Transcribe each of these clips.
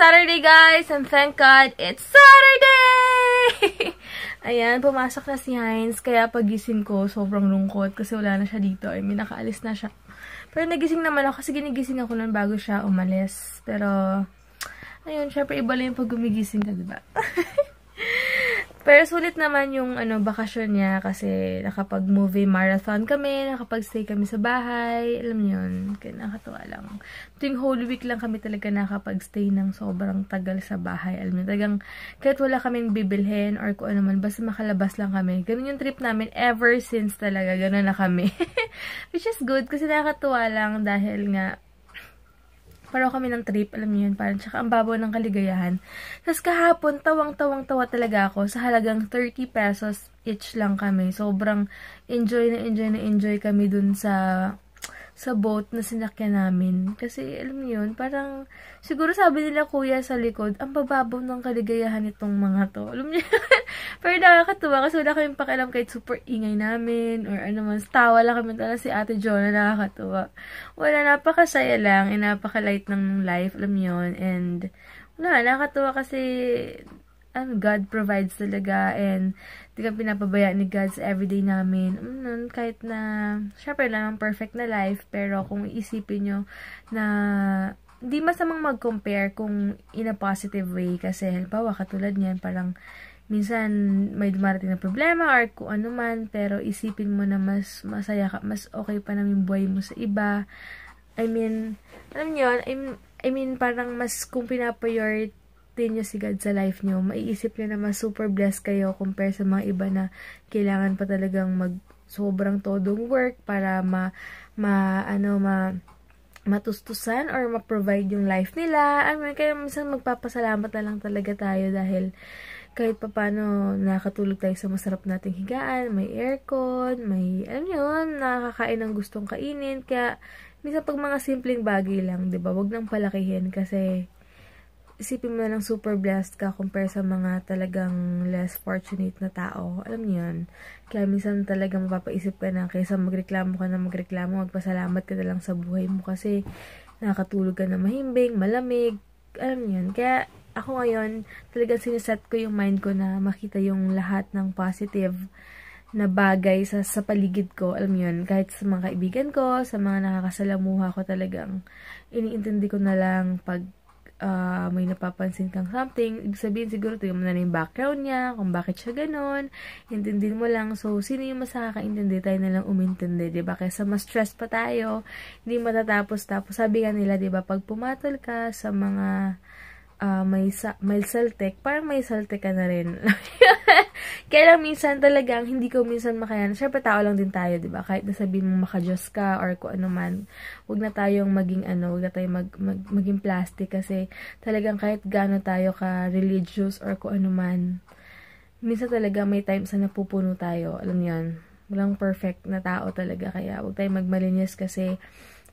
Saturday, guys! And thank God, it's Saturday! Ayan, pumasok na si Heinz. Kaya pagising ko, sobrang lungkot kasi wala na siya dito. I mean, nakaalis na siya. Pero nagising naman ako kasi ginigising ako nun bago siya umalis. Pero, ayun, syempre iba lang yung pag gumigising ka, diba? Pero sulit naman yung bakasyon niya kasi nakapag-movie marathon kami, nakapag-stay kami sa bahay. Alam niyo yun, kaya nakakatuwa lang. Tuwing Holy Week lang kami talaga nakapag-stay ng sobrang tagal sa bahay. Alam niyo, talagang kahit wala kaming bibilhin or kung ano man, basta makalabas lang kami. Ganun yung trip namin ever since talaga, ganun na kami. Which is good kasi nakakatuwa lang dahil nga paraw kami ng trip, alam niyo yun, parang tsaka ang babaw ng kaligayahan. Tapos kahapon, tawang-tawa talaga ako sa halagang 30 pesos each lang kami. Sobrang enjoy kami dun sa boat na sinakyan namin. Kasi, alam niyo yun, parang, siguro sabi nila kuya sa likod, ang bababaw ng kaligayahan itong mga to. Alam niyo pero nakakatuwa kasi wala kaming pakialam kahit super ingay namin or ano man. Tawa lang kami talaga si Ate Jonah, nakakatuwa. Wala, napakasaya lang and napaka-light ng life, alam niyo yun. And, wala, nakakatuwa kasi God provides talaga and di ka pinapabayaan ni God sa everyday namin. Kahit na, syempre lang perfect na life, pero kung iisipin nyo na di masamang mag-compare kung in a positive way kasi halimbawa katulad niyan parang minsan may dumarating na problema or kung ano man, pero isipin mo na mas masaya ka, mas okay pa namin buhay mo sa iba. I mean, alam niyo yun, I mean parang mas kung pinapriority nyo si God sa life nyo, maiisip nyo na mas super blessed kayo compare sa mga iba na kailangan pa talagang sobrang todong work para matustusan or ma-provide yung life nila. I mean, kaya minsan magpapasalamat na lang talaga tayo dahil kahit pa paano nakatulog tayo sa masarap nating higaan, may aircon, may yun, nakakain ng gustong kainin. Kaya minsan pag mga simpleng bagay lang, 'di ba? Wag nang palakihin kasi isipin mo na lang super blessed ka compare sa mga talagang less fortunate na tao. Alam niyo yun. Kaya minsan talagang mapapaisip ka na kaysa magreklamo, magpasalamat ka na lang sa buhay mo kasi nakakatulog ka na mahimbing, malamig. Alam niyo yun. Kaya ako ngayon, talagang siniset ko yung mind ko na makita yung lahat ng positive na bagay sa paligid ko. Alam niyo yun. Kahit sa mga kaibigan ko, sa mga nakakasalamuha ko talagang iniintindi ko na lang pag may napapansin kang something, ibig sabihin siguro tingnan mo na yung background niya, kung bakit siya ganon, intindihin mo lang. So, sino yung mas nakakaintindi, tayo na lang umintindi, diba? Kaysa mas stress pa tayo, hindi matatapos. Tapos, sabi nga nila, diba, pag pumatol ka sa mga may saltek, parang may saltek ka na rin. Kaya lang minsan talagang hindi ko minsan makayan. Syempre tao lang din tayo, 'di ba? Kahit nasabihin mo maka-Diyos ka or kung ano man, wag na tayong maging wag na tayong maging plastic kasi talagang kahit gaano tayo ka religious or kung ano man, minsan talaga may times na napupuno tayo. Alam niyo 'yan. Walang perfect na tao talaga kaya wag tayong magmalinis kasi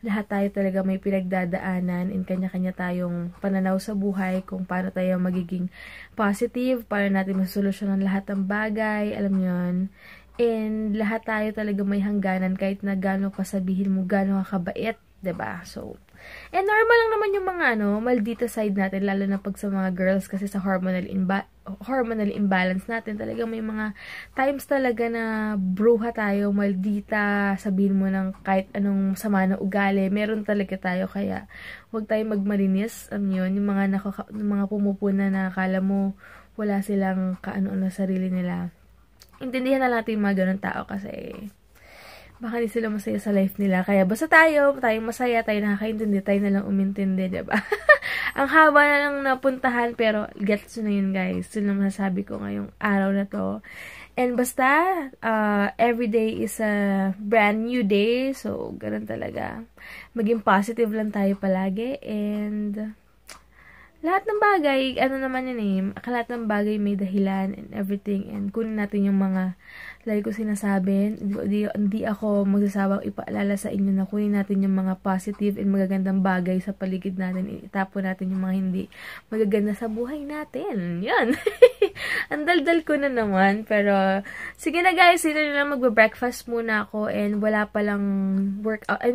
lahat tayo talaga may pinagdadaanan and kanya-kanya tayong pananaw sa buhay kung paano tayo magiging positive, paano natin masolusyonan lahat ng bagay, alam niyo yun. And lahat tayo talaga may hangganan kahit na gano'n pa sabihin mo, gano'n ka kabait, 'di ba? So, and normal lang naman yung mga maldita side natin, lalo na pag sa mga girls kasi sa hormonal imbalance natin, talaga may mga times talaga na bruha tayo, maldita, sabihin mo ng kahit anong sama na ugali, meron talaga tayo, kaya huwag tayong magmalinis. Yun, yung mga pumupuna na akala mo wala silang kaano-ano sa sarili nila. Intindihan na natin yung mga ganun tao kasi baka di sila masaya sa life nila. Kaya basta tayong masaya, tayo nakakaintindi, tayo na lang umintindi, diba? Ang haba na lang napuntahan, pero gets na yun, guys. Yun lang masasabi ko ngayong araw na to. And basta, every day is a brand new day. So, ganun talaga. Maging positive lang tayo palagi. And lahat ng bagay, naman yun lahat ng bagay may dahilan and everything. And kunin natin yung mga lagi ko sinasabi, hindi ako magsasawang ipaalala sa inyo na kunin natin yung mga positive and magagandang bagay sa paligid natin. Itapon natin yung mga hindi magaganda sa buhay natin. Yan. Ang daldal ko na naman. Pero, sige na guys, dito na lang magbe-breakfast muna ako and wala palang workout.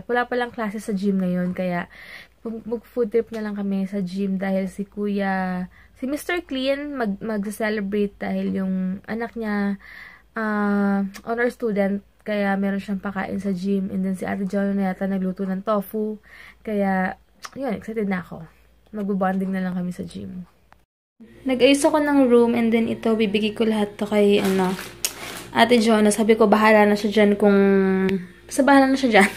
Wala palang klase sa gym ngayon. Kaya, mag-food trip na lang kami sa gym dahil si Mr. Clean mag-celebrate dahil yung anak niya honor student, kaya meron siyang pakain sa gym. And then si Ate John na yata nagluto ng tofu. Kaya, yun, excited na ako. Mag-bonding na lang kami sa gym. Nag-ayos ako ng room and then ito, bibigay ko lahat to kay, Ate John. Sabi ko, bahala na siya dyan bahala na siya dyan.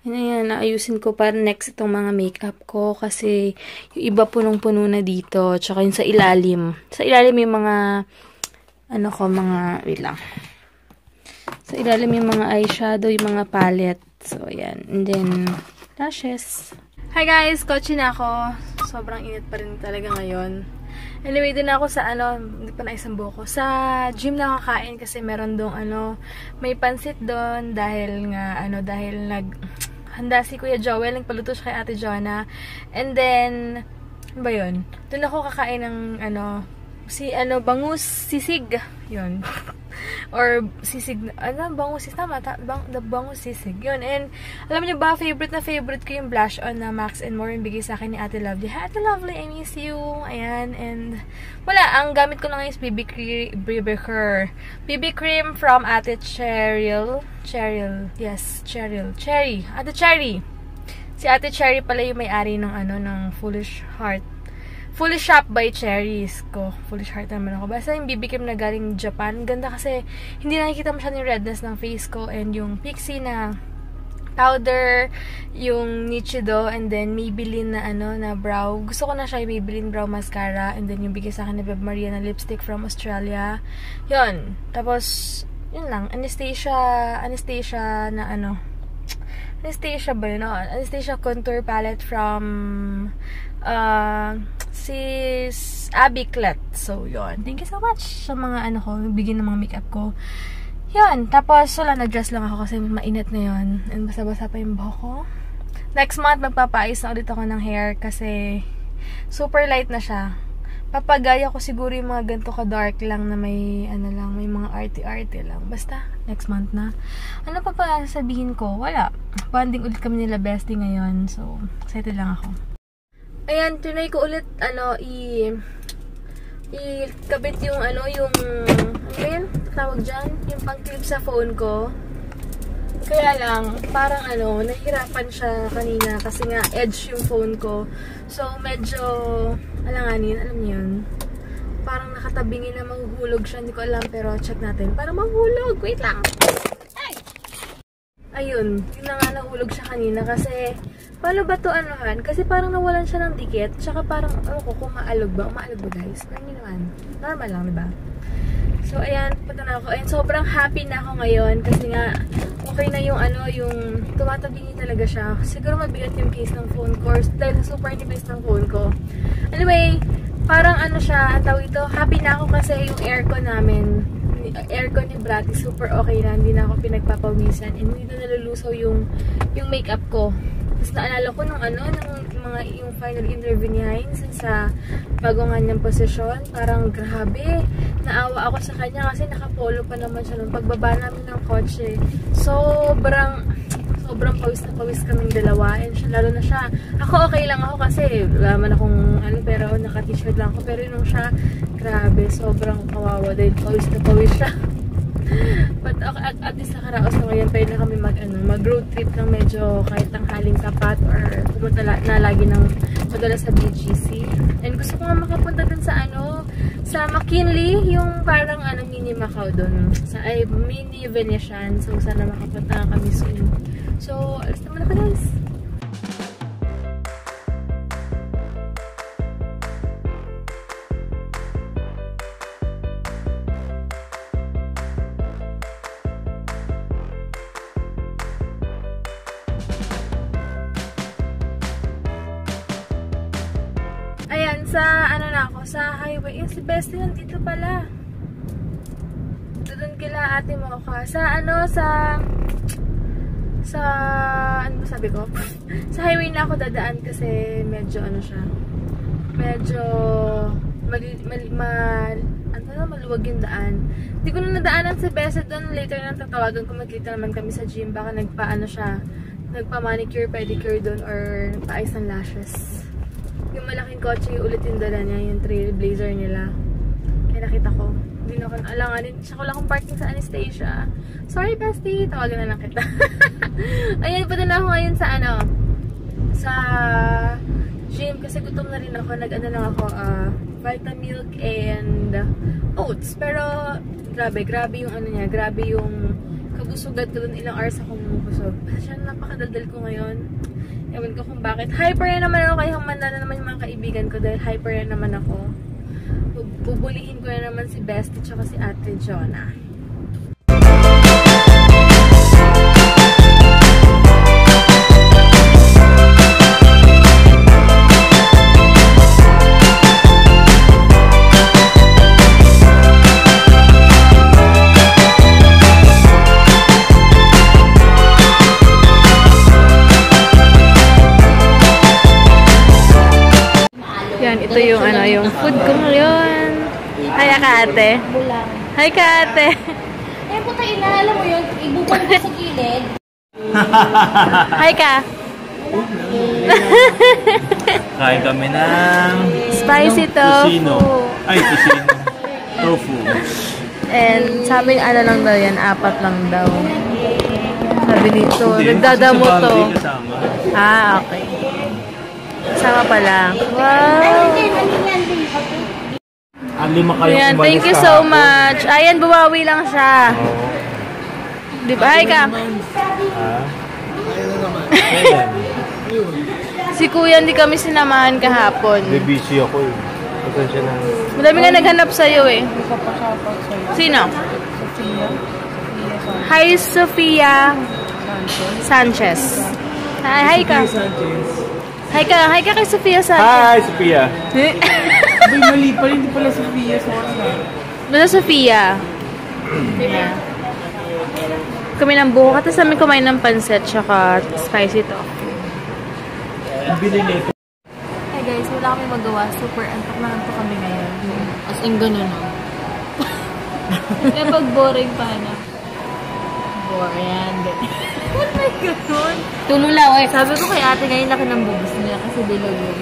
Ayan, naayusin ko para next itong mga makeup ko kasi yung iba punong-puno na dito. Tsaka yung sa ilalim. Sa ilalim yung mga, wait lang. Sa ilalim yung mga eyeshadow, yung mga palette. So, ayan. And then, lashes. Hi guys! Kotse na ako. Sobrang init pa rin talaga ngayon. Anyway, din ako sa hindi pa naisang buko. Sa gym na kakain kasi meron dong may pansit doon dahil handa si Kuya Joel, nagpaluto siya kay Ate Jonah. And then, ano ba yun? Doon ako kakain ng, bangus sisig. Yun. Or sisig, bangus sisig, tama, bangus sisig. Yun. And, alam niyo ba, favorite ko yung blush on na Max and More yung bigay sa akin ni Ate Lovely. Hi, Ate Lovely, I miss you. Ayan. And, wala, ang gamit ko lang is BB cream from Ate Cheryl. Yes, Cheryl. Cherry. Ate Cherry. Si Ate Cherry pala yung may-ari ng ng Foolish Heart. Foolish Shop by Cherries ko. Foolish Heart naman ako. Basta yung BB cream na galing Japan. Ganda kasi hindi nakikita masyadong yung redness ng face ko. And yung Pixie na powder, yung Nichido, and then Maybelline na na brow. Gusto ko na siya yung Maybelline brow mascara. And then yung bigay sa akin ni Beb Maria na lipstick from Australia. Yun. Tapos, yun lang. Anastasia na Anastasia ba yun? Anastasia contour palette from sis Abby Clet. So, yun. Thank you so much sa mga bigyan ng mga makeup ko. Yun. Tapos, wala, nag-dress lang ako kasi mainit na yun. And basa-basa pa yung buhok ko. Next month, magpapaayos na ulit ako ng hair kasi super light na siya. Papagaya ko siguro yung mga ganito ka-dark lang na may, may mga arty-arty lang. Basta, next month na. Ano pa sasabihin ko? Wala. Bonding ulit kami nila bestie ngayon. So, excited lang ako. Ayan, tunay ko ulit, ikabit yung, tawag dyan? Yung pang-clip sa phone ko. Kaya lang, parang nahihirapan siya kanina kasi nga edge yung phone ko. So, medyo, alanganin, alam niyo yun. Parang nakatabingin na mahuhulog siya. Hindi ko alam, pero check natin. Parang mahuhulog. Wait lang. Ay! Ayun, yun na nga nahulog siya kanina kasi, paano ba to Kasi parang nawalan siya ng dikit. Tsaka parang, kung maalog ba? Maalog ba guys? Parang naman. Normal lang, diba? So, ayan, punta na ako. And sobrang happy na ako ngayon kasi nga, okay na yung yung tumatabingi talaga siya. Siguro mabigat yung case ng phone ko dahil sa super nipis ng phone ko. Anyway, parang siya, tawag ito, happy na ako kasi yung aircon namin, aircon ni Bratty, super okay na. Hindi na ako pinagpapawisan. And hindi na nalulusaw yung makeup ko. Tapos naalala ko nung yung final interview ni Heinz sa bagongan niyang posisyon. Parang grabe. Naawa ako sa kanya kasi nakapolo pa naman siya nung pagbaba namin ng kotse. Sobrang pawis na pawis kaming dalawa. And lalo na siya. Ako okay lang ako kasi wala man akong pero naka-t-shirt lang ako. Pero nung siya, grabe. Sobrang kawawa dahil pawis na pawis siya. But at least nakaraos na ngayon pwede na kami mag-road trip ng medyo kahit tanghaling tapat or pumunta na lagi ng madalas sa BGC. And gusto ko nga makapunta dun sa sa McKinley, yung parang mini Macau dun. Mini Venetian. So sana makapunta kami soon. So, alas naman ako guys. Ayan, sa na ako, sa highway. Yung si Bestie nandito pala. Doon kila ate mo ako. Sa ano ba sabi ko? Sa highway na ako dadaan kasi medyo ano siya. Medyo maluwag yung daan. Hindi ko na nadaanan si Besa doon. Later na tatawagan ko, magkita naman kami sa gym. Baka nagpa-manicure, pedicure doon or nagpa-ayos ng lashes. Yung malaking kotse, ulit yung dala niya, yung trailblazer nila. Kaya nakita ko. Hindi na ako alanganin. Siya ko lang akong parking sa Anastasia. Sorry, bestie. Tawagan na lang kita. Ayan, punta na ako ngayon sa sa gym kasi gutom na rin ako. Nag-ano lang ako, Vitamilk and oats. Pero, grabe yung ano niya. Grabe yung kabusugad ko dun. Ilang hours akong busog. Siya, napakadaldal ko ngayon. Ewan ko kung bakit. Hyper na naman ako. Kaya humanda na naman yung mga kaibigan ko dahil hyper na naman ako. Bubulihin ko na naman si Bestie tsaka si Ate Jonah. Yan, ito yung yung food ko ngayon. Hi, Ate. Hi, Ate. Eh, puta ina, alam mo yun, ibubal mo sa gilid. Hi, Ka. Kain kami ng Spicy tofu. Ay, tocino. Tofu. And sabi ano lang daw yan, 4 lang daw. Sabi nito, nagdadamo to. Ah, okay. Sama pala. Wow! Ayan, thank you so much. Ayan, bumawi lang siya. Di ba? Hi, Ka. Si Kuya, hindi kami sinamahan kahapon. Busy ako eh. Pasensya na. Madami nga naghanap sa'yo eh. Sino? Hi, Sofia Sanchez. Hi, Ka. Hi ka kay Sofia Sanchez. Hi, Sofia. Abay, mali pa rin. Hindi pala Sofia. Basta Sofia. Yeah. Kami ng buko. Tapos namin kumain ng pansit tsaka spicy to. Hi guys, wala kami magawa. Super antok na antok kami ngayon. As in gano'n no? Kaya pag boring pa na. Boring. Oh my God! Tululaw eh. Sabi ko kay ate ngayon laki ng bubos niya kasi bilog yun.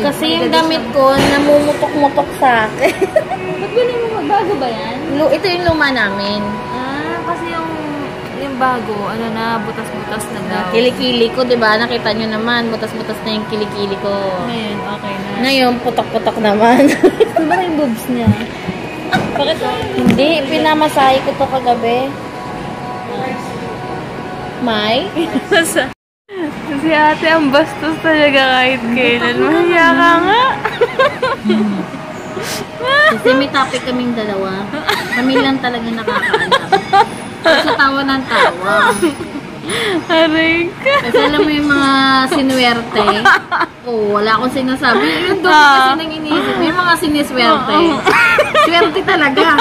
Kasi yung damit ko, namumutok-mutok sa akin. Ba't galing mo magbago ba yan? Ito yung luma namin. Ah, kasi yung bago, ano na, butas-butas na daw. Kilikili ko, diba? Nakita nyo naman, butas-butas na yung kilikili ko. Ngayon, okay na. Ngayon, putok-putok naman. Ano ba yung boobs niya? Bakit? Hindi, pinamasahe ko to kagabi. May? Si ate, ang bastos talaga kahit kailan. Mahiya ka nga. Kasi may topic kaming dalawa. Kami lang talaga nakakaalam. Sa tawa ng tawa. Aray ka. Kasi alam mo yung mga sinuwerte. Oh, wala akong sinasabi. Yung doon kasi nang iniisip. Yung mga siniswerte. Swerte talaga.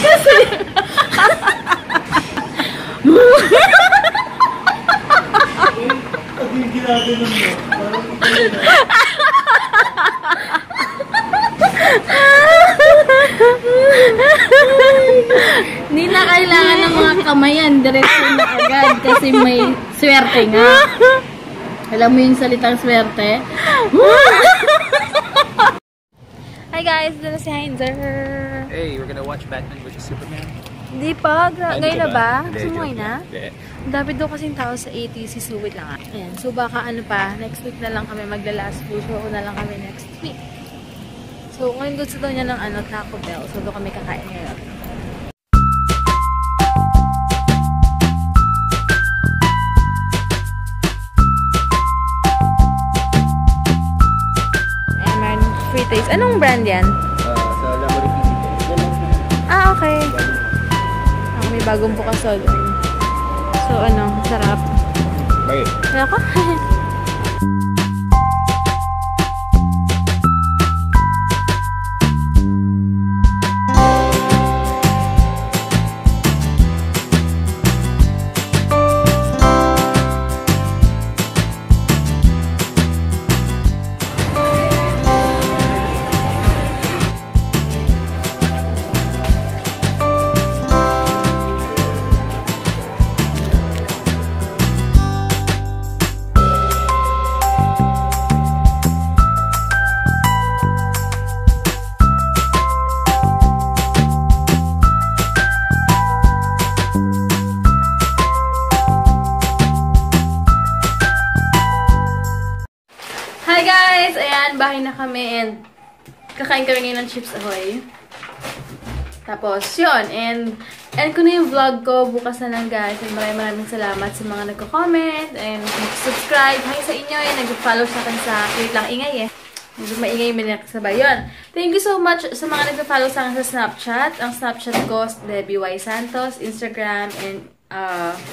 Kasi hindi na kailangan ng mga kamayan, diretso na agad kasi may swerte nga. Alam mo yung salitang swerte? Hi guys, dito na si Heinzer. Hey, we're gonna watch Batman vs Superman. Hindi pa, ngayon na ba? Hindi, Sumuhay na? Hindi. Ang dami daw kasing tao sa ATC, so wait lang. Ayan, so baka ano pa, next week na lang kami magla-last full show na lang kami next week. So ngayon gusto daw niya ng Taco Bell, so doon kami kakain ngayon. And meron free taste. Anong brand yan? Sa Lamborghini. Ah, okay. May bagong bukasol. So, sarap. Bakit? Kaya ka? bahay na kami and kakain kami ngayon ng Chips Ahoy. Tapos, yun. And ko na yung vlog ko. Bukas na lang, guys. And maraming salamat sa mga nagko-comment and subscribe. Hi sa inyo. And nag-follow sa akin sa... Wait lang, ingay eh. Medyo maingay yung minakasabay. Yun. Thank you so much sa mga nag-follow sa akin sa Snapchat. Ang Snapchat ko, Debbie Y. Santos, Instagram, and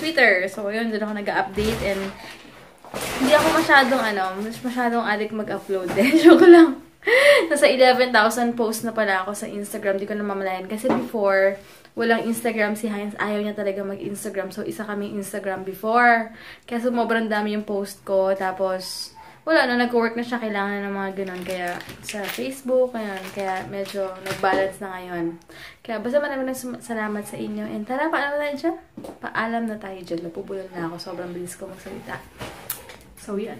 Twitter. So, yun. Doon ako nag-update. And hindi ako masyadong addict mag-upload. Joke lang. Nasa 11,000 posts na pala ako sa Instagram. Di ko na mamalayan. Kasi before, walang Instagram si Heinz. Ayaw niya talaga mag-Instagram. So, isa kaming Instagram before. Kaya sobrang dami yung post ko. Tapos, wala na. Nag-work na siya. Kailangan ng mga ganun. Kaya, sa Facebook, ayun. Kaya, medyo nag-balance na ngayon. Kaya, basta maraming salamat sa inyo. And tara, paalam na tayo dyan. Paalam na tayo dyan. Napubulol na ako. Sobrang bilis ko magsalita. So, yan.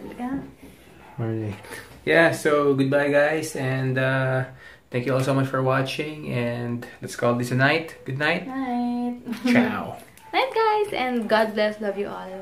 Alright. Yeah, so goodbye guys, and thank you all so much for watching, and let's call this a night. Good night. Night. Ciao. Night, guys, and God bless. Love you all.